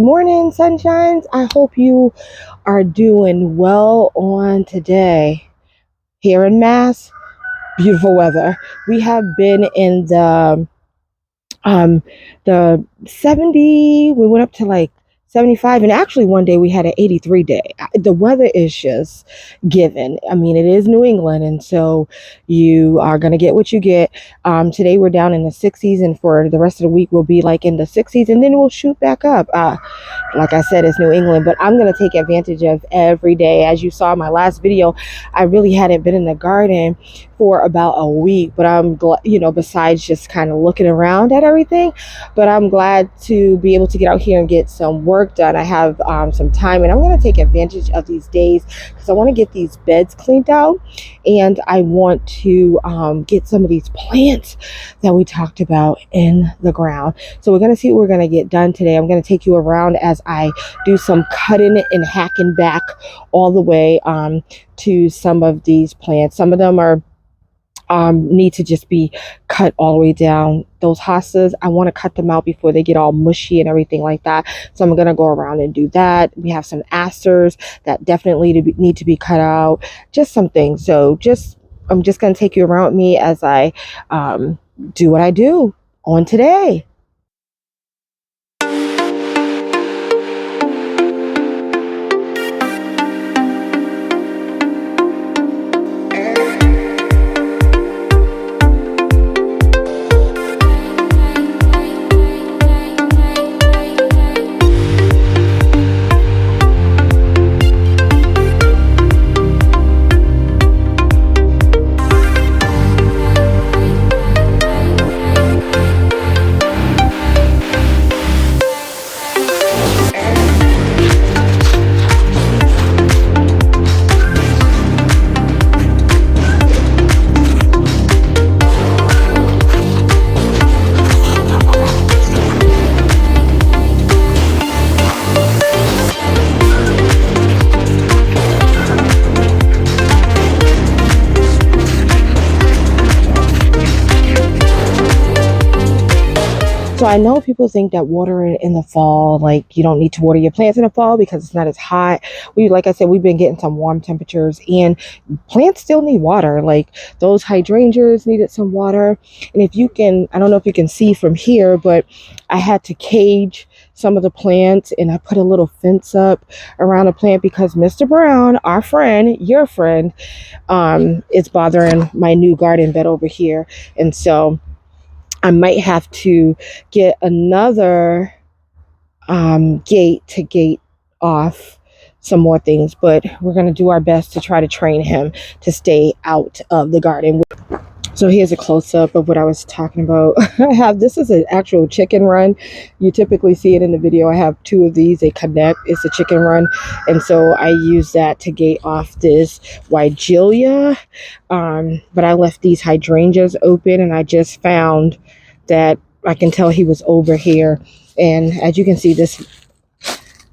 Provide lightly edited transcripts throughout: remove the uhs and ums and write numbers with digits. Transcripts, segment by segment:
morning, sunshines. I hope you are doing well on today. Here in Mass, beautiful weather. We have been in the 70, we went up to like 75, and actually one day we had an 83 day. The weather is just given. I mean, it is New England, and so you are going to get what you get. Today we're down in the 60s, and for the rest of the week we'll be like in the 60s, and then we'll shoot back up. Like I said, it's New England, but I'm going to take advantage of every day. As you saw in my last video, I really hadn't been in the garden for about a week, but I'm glad, besides just kind of looking around at everything, but I'm glad to be able to get out here and get some work done. I have some time, and I'm going to take advantage of these days because I want to get these beds cleaned out, and I want to get some of these plants that we talked about in the ground. So we're going to see what we're going to get done today. I'm going to take you around as I do some cutting and hacking back all the way to some of these plants. Some of them are need to just be cut all the way down. Those hostas, I want to cut them out before they get all mushy and everything like that. So I'm going to go around and do that. We have some asters that definitely need to be cut out. Just some things. So I'm just going to take you around with me as I do what I do on today. So I know people think that watering in the fall, like you don't need to water your plants in the fall because it's not as hot. Like I said, we've been getting some warm temperatures, and plants still need water. Like those hydrangeas needed some water. And if you can, I don't know if you can see from here, but I had to cage some of the plants, and I put a little fence up around the plant because Mr. Brown, our friend, your friend, is bothering my new garden bed over here. And so I might have to get another gate to gate off some more things, but we're going to do our best to try to train him to stay out of the garden. So here's a close-up of what I was talking about. This is an actual chicken run. You typically see it in the video. I have two of these. They connect. It's a chicken run. And so I use that to gate off this Weigelia. But I left these hydrangeas open, and I just found that I can tell he was over here. And as you can see, this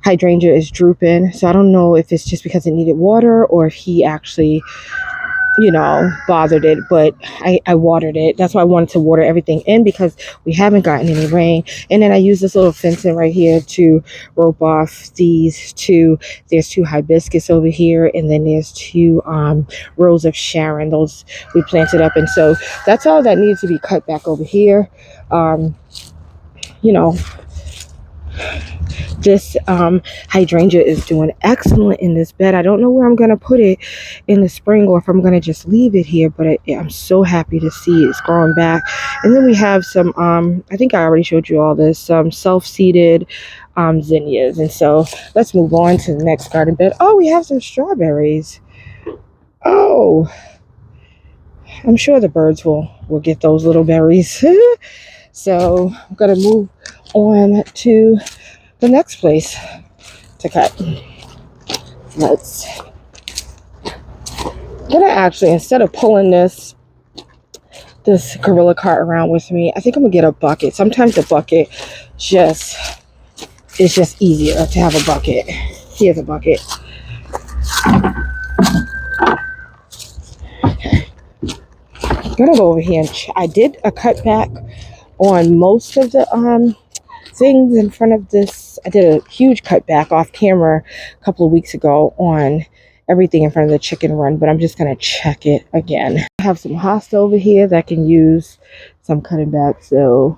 hydrangea is drooping. So I don't know if it's just because it needed water or if he actually bothered it, but I watered it. That's why I wanted to water everything in because we haven't gotten any rain. And then I use this little fencing right here to rope off these two. There's two hibiscus over here, and then there's two rows of Sharon. Those we planted up, and so that's all that needs to be cut back over here. This hydrangea is doing excellent in this bed. I don't know where I'm going to put it in the spring or if I'm going to just leave it here, but I'm so happy to see it's growing back. And then we have some, I think I already showed you all this, some self-seeded zinnias. And so let's move on to the next garden bed. Oh, we have some strawberries. Oh, I'm sure the birds will get those little berries. So I'm going to move on to the next place to cut. I'm gonna actually, instead of pulling this gorilla cart around with me, I think I'm gonna get a bucket. Sometimes the bucket it's just easier to have a bucket. Here's a bucket. Okay. I'm gonna go over here and I did a cut back on most of the things in front of this. I did a huge cutback off camera a couple of weeks ago on everything in front of the chicken run, but I'm just going to check it again. I have some hosta over here that can use some cutting back, so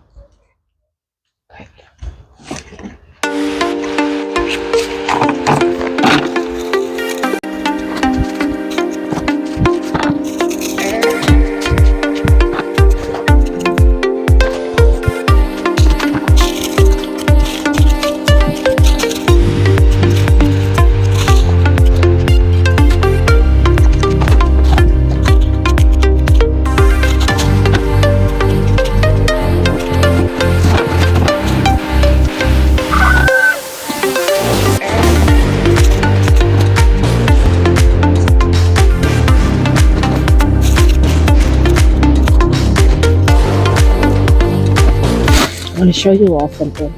I want to show you all something.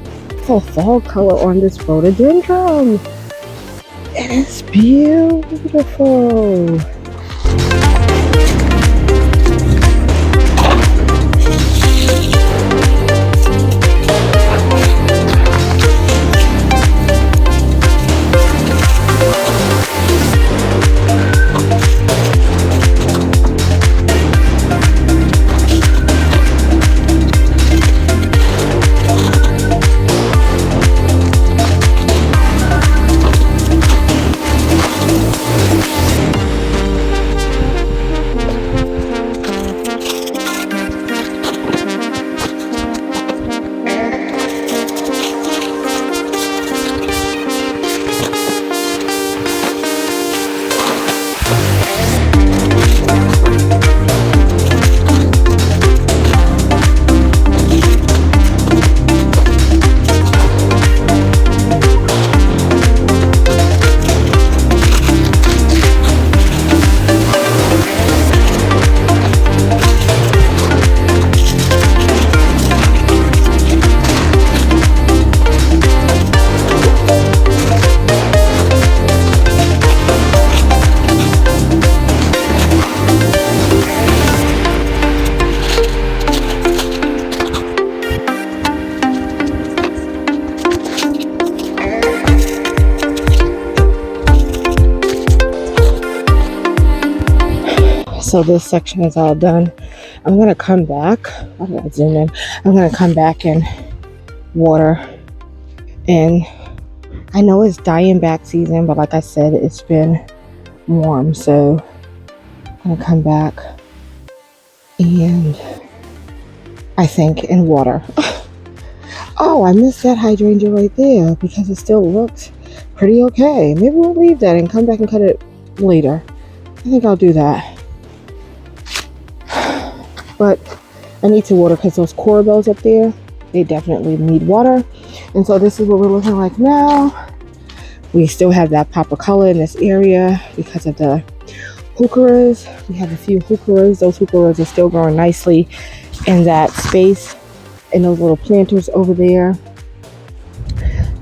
The fall color on this rhododendron. It's beautiful. So this section is all done. I'm gonna come back. I'm gonna zoom in. I'm gonna come back and water. And I know it's dying back season, but like I said, it's been warm. So I'm gonna come back and I think in water. Oh, I missed that hydrangea right there because it still looks pretty okay. Maybe we'll leave that and come back and cut it later. I think I'll do that. But I need to water because those coral bells up there, they definitely need water. And so this is what we're looking like now. We still have that pop of color in this area because of the heucheras. We have a few heucheras. Those heucheras are still growing nicely in that space and those little planters over there.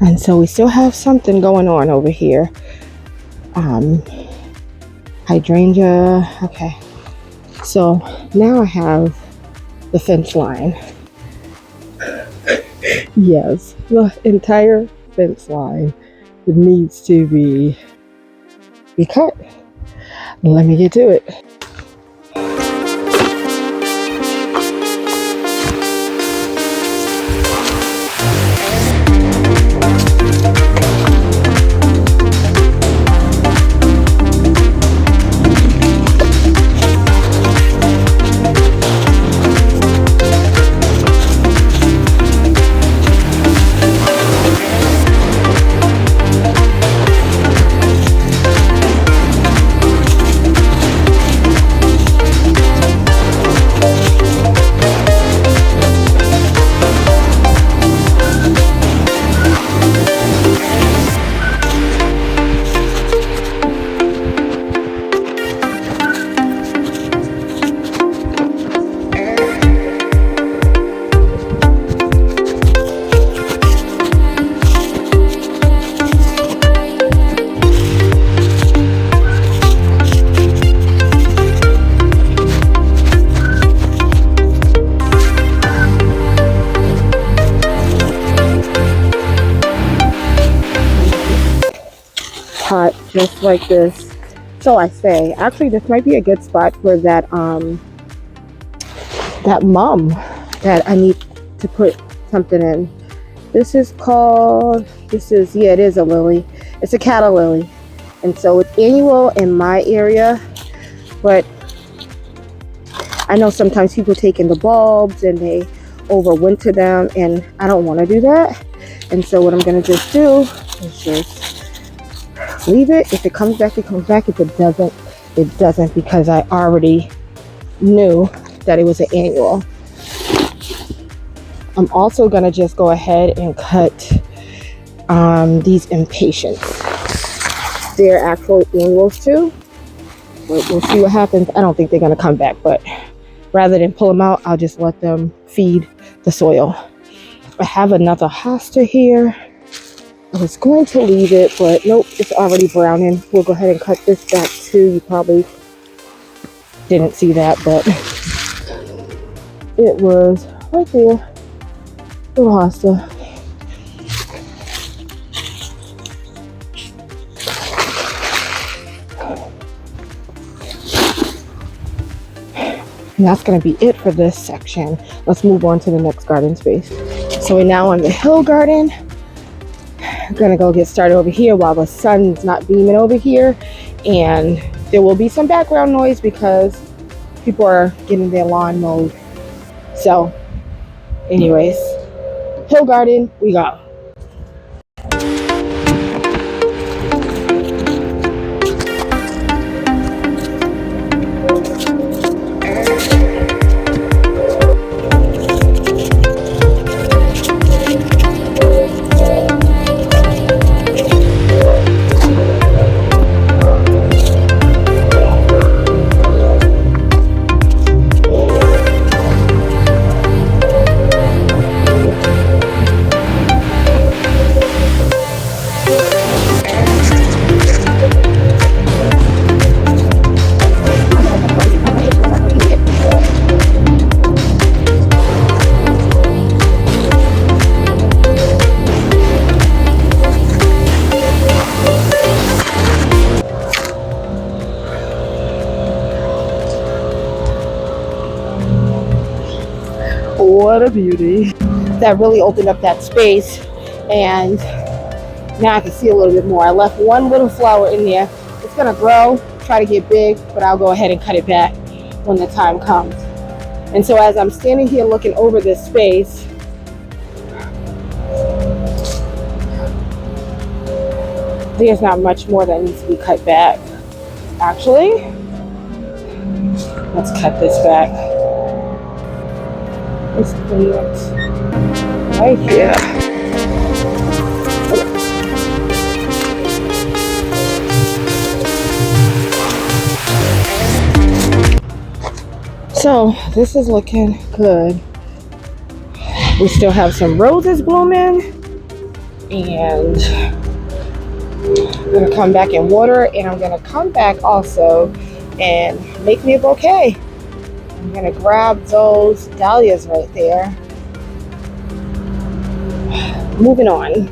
And so we still have something going on over here. Hydrangea. Okay. So now I have the fence line. Yes, the entire fence line needs to be cut. Let me get to it. cut just like this. So I say, actually this might be a good spot for that that mum that I need to put something in. This is called, yeah, it is a lily. It's a calla lily. And so it's annual in my area, but I know sometimes people take in the bulbs and they overwinter them, and I don't want to do that. And so what I'm going to just do is just leave it. If it comes back, it comes back. If it doesn't, it doesn't, because I already knew that it was an annual. I'm also going to just go ahead and cut these impatiens. They're actual annuals too, but we'll see what happens. I don't think they're going to come back, but rather than pull them out, I'll just let them feed the soil. I have another hosta here. I was going to leave it, but nope, it's already browning. We'll go ahead and cut this back too. You probably didn't see that, but it was right there. Little hosta. And that's going to be it for this section. Let's move on to the next garden space. So we're now on the hill garden. I'm going to go get started over here while the sun's not beaming over here. And there will be some background noise because people are getting their lawn mowed. So anyways, hill garden, we go. What a beauty. That really opened up that space, and now I can see a little bit more. I left one little flower in there. It's gonna grow, try to get big, but I'll go ahead and cut it back when the time comes. And so as I'm standing here looking over this space, there's not much more that needs to be cut back. Actually, let's cut this back. Let's clean it right here. So this is looking good. We still have some roses blooming, and I'm gonna come back and water, and I'm gonna come back also and make me a bouquet. I'm gonna grab those dahlias right there. Moving on.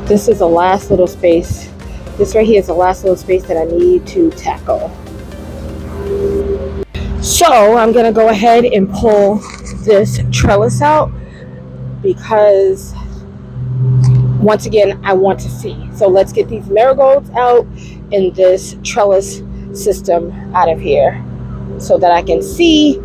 This is the last little space. This right here is the last little space that I need to tackle. So I'm gonna go ahead and pull this trellis out because once again, I want to see. So let's get these marigolds out and this trellis system out of here so that I can see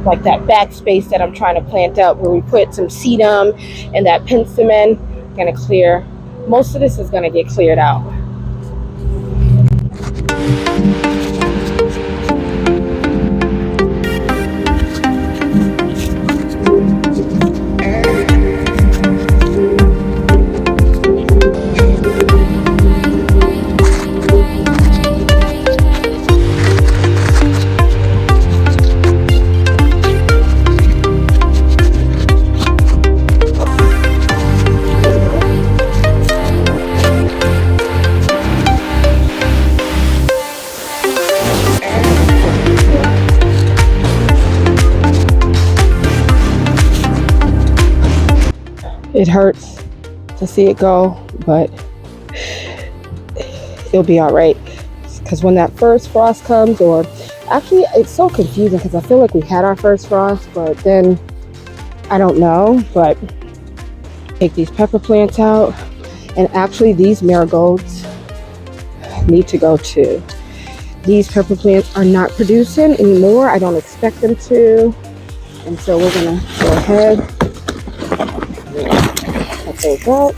like that back space that I'm trying to plant up where we put some sedum and that penstemon. Gonna clear, most of this is gonna get cleared out. It hurts to see it go, but it'll be all right. Because when that first frost comes, or actually it's so confusing because I feel like we had our first frost, but then I don't know. But take these pepper plants out, and actually these marigolds need to go too. These pepper plants are not producing anymore. I don't expect them to, and so we're gonna go ahead and cut those out.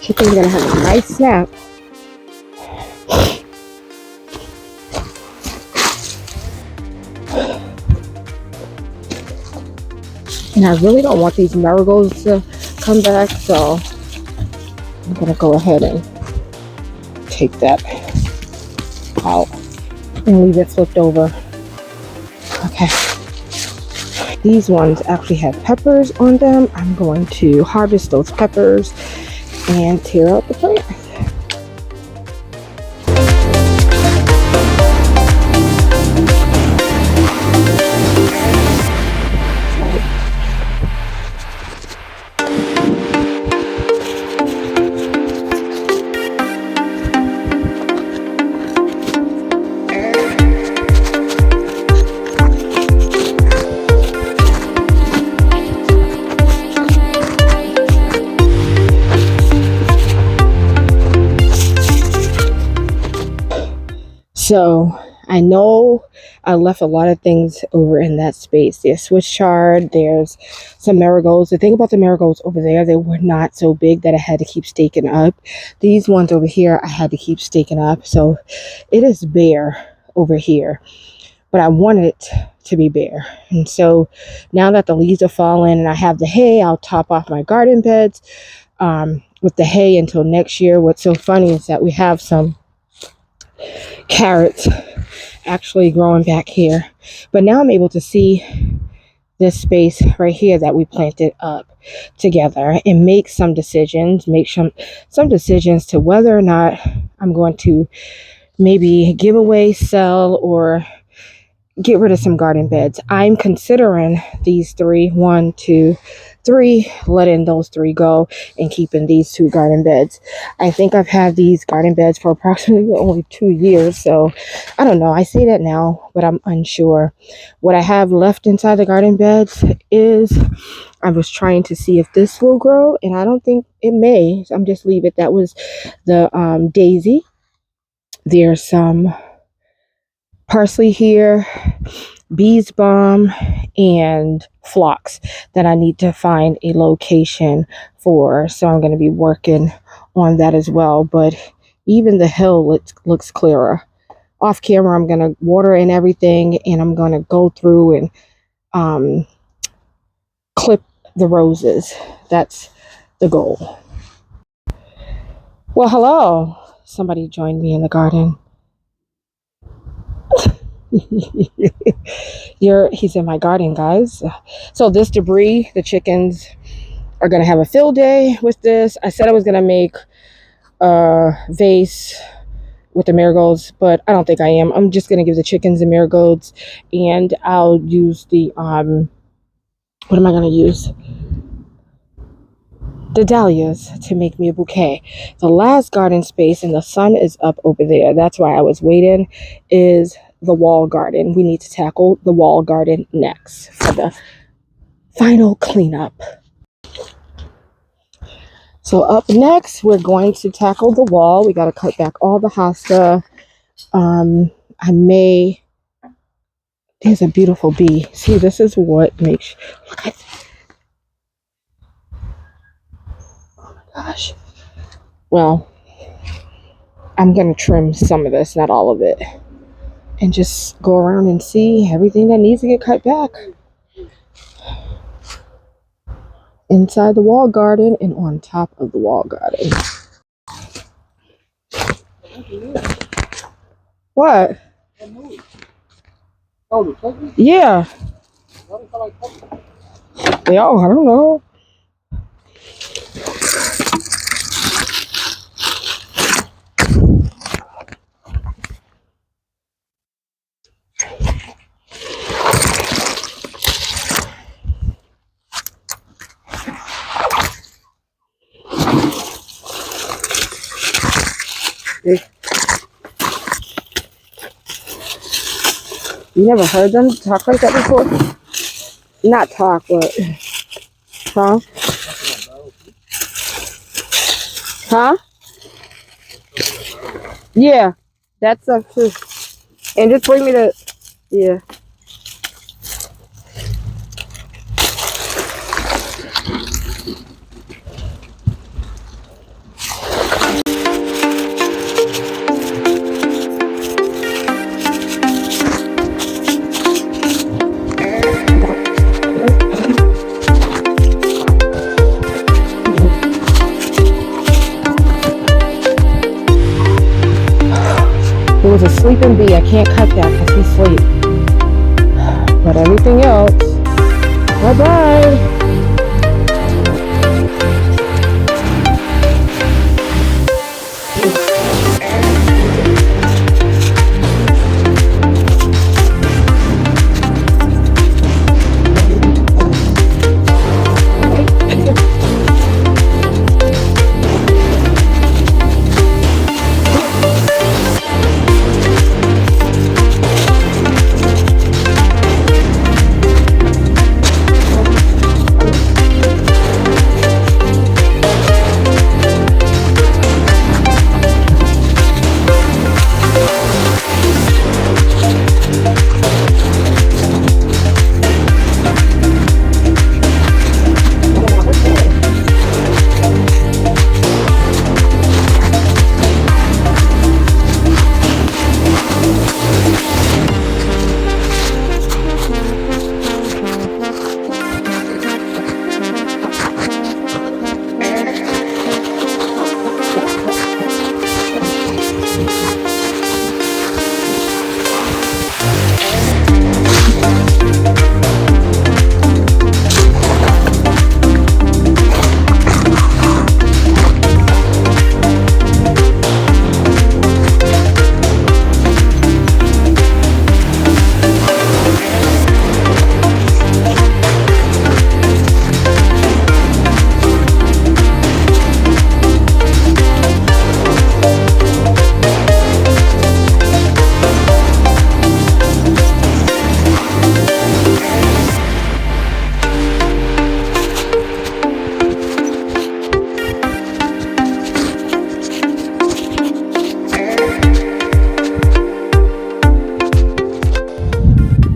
Chicken's gonna have a nice snap. And I really don't want these marigolds to come back, so I'm gonna go ahead and take that out and leave it flipped over. Okay. These ones actually have peppers on them. I'm going to harvest those peppers and tear out the plant. So I know I left a lot of things over in that space. There's Swiss chard, there's some marigolds. The thing about the marigolds over there, they were not so big that I had to keep staking up. These ones over here, I had to keep staking up. So it is bare over here, but I want it to be bare. And so now that the leaves are falling and I have the hay, I'll top off my garden beds with the hay until next year. What's so funny is that we have some carrots actually growing back here, but now I'm able to see this space right here that we planted up together and make some decisions, some decisions to whether or not I'm going to maybe give away, sell, or get rid of some garden beds. I'm considering these three, 1, 2, 3, letting those 3 go and keeping these 2 garden beds. I think I've had these garden beds for approximately only 2 years, so I don't know. I say that now, but I'm unsure. What I have left inside the garden beds is I was trying to see if this will grow, and I don't think it may. So I'm just leave it. That was the daisy. There's some parsley here, bees balm, and phlox that I need to find a location for. So I'm going to be working on that as well. But even the hill looks clearer. Off camera, I'm going to water and everything, and I'm going to go through and clip the roses. That's the goal. Well, hello. Somebody joined me in the garden. He's in my garden, guys. So this debris, the chickens are gonna have a field day with this. I said I was gonna make a vase with the marigolds, but I don't think I am. I'm just gonna give the chickens the marigolds, and I'll use the what am I gonna use? The dahlias to make me a bouquet. The last garden space, and the sun is up over there, that's why I was waiting, is the wall garden. We need to tackle the wall garden next for the final cleanup. So up next, we're going to tackle the wall. We got to cut back all the hosta. There's a beautiful bee. See, this is what makes, look at, oh my gosh. Well, I'm going to trim some of this, not all of it, and just go around and see everything that needs to get cut back inside the wall garden and on top of the wall garden. What? Yeah. Yo, I don't know. You never heard them talk like that before? Not talk, but huh? Huh? Yeah, that's stuff too. And just bring me the yeah. There was a sleeping bee. I can't cut that because he's asleep. But everything else, bye bye.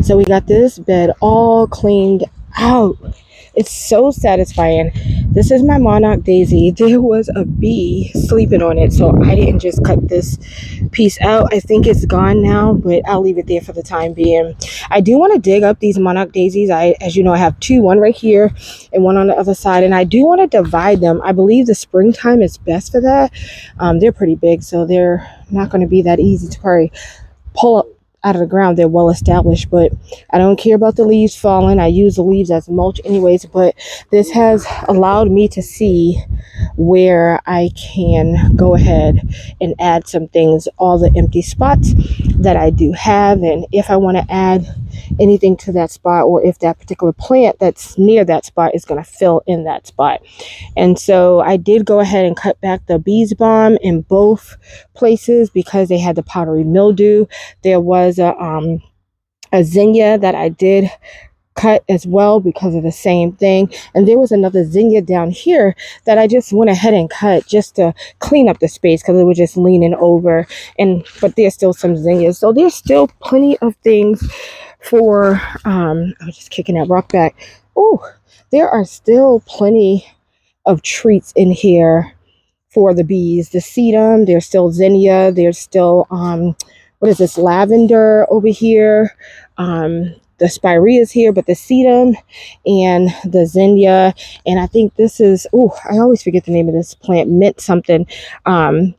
So we got this bed all cleaned out. It's so satisfying. This is my monarch daisy. There was a bee sleeping on it, so I didn't just cut this piece out. I think it's gone now, but I'll leave it there for the time being. I do want to dig up these monarch daisies. As you know, I have two, one right here and one on the other side, and I do want to divide them. I believe the springtime is best for that. They're pretty big, so they're not going to be that easy to probably pull up out of the ground. They're well established, but I don't care about the leaves falling. I use the leaves as mulch anyways, but this has allowed me to see where I can go ahead and add some things, all the empty spots that I do have, and if I want to add anything to that spot, or if that particular plant that's near that spot is going to fill in that spot. And so I did go ahead and cut back the bees balm in both places because they had the powdery mildew. There was a zinnia that I did cut as well because of the same thing, and there was another zinnia down here that I just went ahead and cut just to clean up the space because it was just leaning over. But there's still some zinnias, so there's still plenty of things for I was just kicking that rock back. Oh, there are still plenty of treats in here for the bees. The sedum, there's still zinnia, there's still what is this, lavender over here. The spirea is here, but the sedum and the zinnia, and I think this is, oh, I always forget the name of this plant, mint something.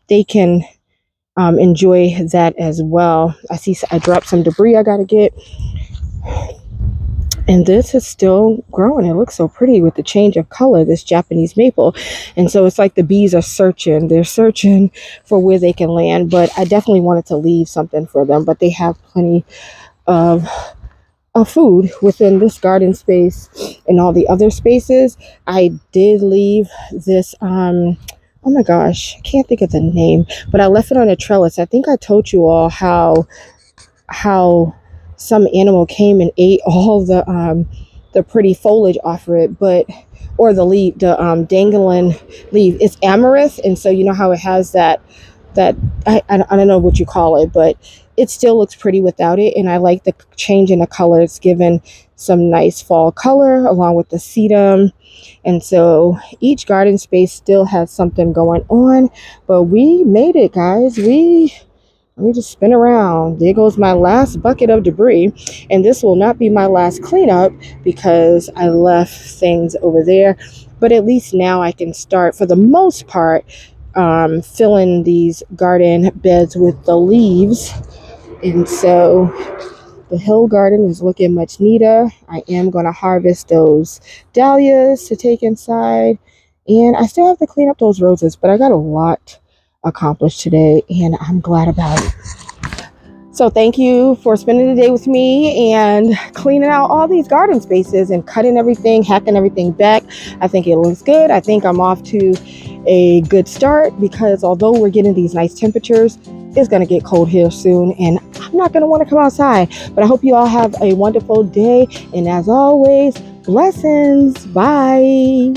They can enjoy that as well. I see I dropped some debris I gotta get. And this is still growing. It looks so pretty with the change of color, this Japanese maple. And so it's like the bees are searching. They're searching for where they can land. But I definitely wanted to leave something for them. But they have plenty of food within this garden space and all the other spaces. I did leave this, oh my gosh, I can't think of the name, but I left it on a trellis. I think I told you all how some animal came and ate all the pretty foliage off of it, but or the leaf, the dangling leaf. It's amaranth, and so you know how it has that I don't know what you call it, but it still looks pretty without it. And I like the change in the color. It's given some nice fall color along with the sedum. And so each garden space still has something going on, but we made it, guys. Let me just spin around. There goes my last bucket of debris. And this will not be my last cleanup because I left things over there. But at least now I can start, for the most part, filling these garden beds with the leaves. And so the hill garden is looking much neater. I am going to harvest those dahlias to take inside. And I still have to clean up those roses, but I got a lot accomplished today and I'm glad about it. So thank you for spending the day with me and cleaning out all these garden spaces and cutting everything, hacking everything back. I think it looks good. I think I'm off to a good start because although we're getting these nice temperatures, it's going to get cold here soon and I'm not going to want to come outside. But I hope you all have a wonderful day. And as always, blessings. Bye.